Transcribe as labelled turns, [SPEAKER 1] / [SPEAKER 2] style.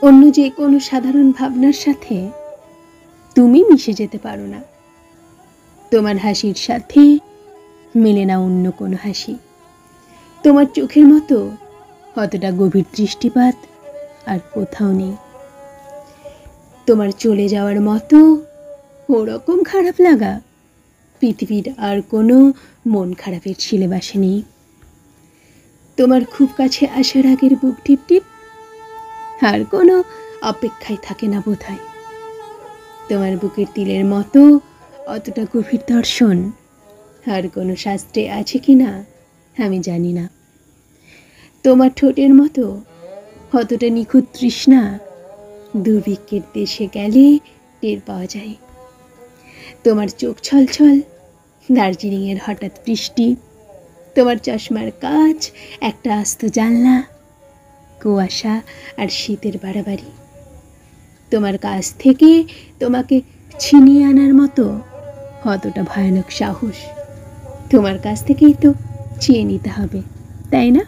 [SPEAKER 1] অন্য যে কোনো সাধারণ ভাবনার সাথে তুমি মিশে যেতে পারো না। তোমার হাসির সাথে মেলে না অন্য কোনো হাসি। তোমার চোখের মতো অতটা গভীর দৃষ্টিপাত আর কোথাও নেই। তোমার চলে যাওয়ার মতো ওরকম খারাপ লাগা পৃথিবীর আর কোনো মন খারাপের সিলেবাসে নেই। তোমার খুব কাছে আসার আগের বুক টিপ টিপ আর কোনো অপেক্ষায় থাকে না বোধহয়। তোমার বুকের তিলের মতো অতটা গভীর দর্শন আর কোনো শাস্ত্রে আছে কি না আমি জানি না। তোমার ঠোঁটের মতো অতটা নিখুঁত তৃষ্ণা দুর্ভিক্ষের দেশে গেলে টের পাওয়া যায়। তোমার চোখ ছলছল দার্জিলিংয়ের হঠাৎ বৃষ্টি, তোমার চশমার কাচ একটা আস্ত জানলা, কুয়াশা আর শীতের বাড়াবাড়ি। তোমার কাছ থেকে তোমাকে ছিনিয়ে আনার মতো অতটা ভয়ানক সাহস তোমার কাছ থেকেই তো চেয়ে নিতে হবে, তাই না?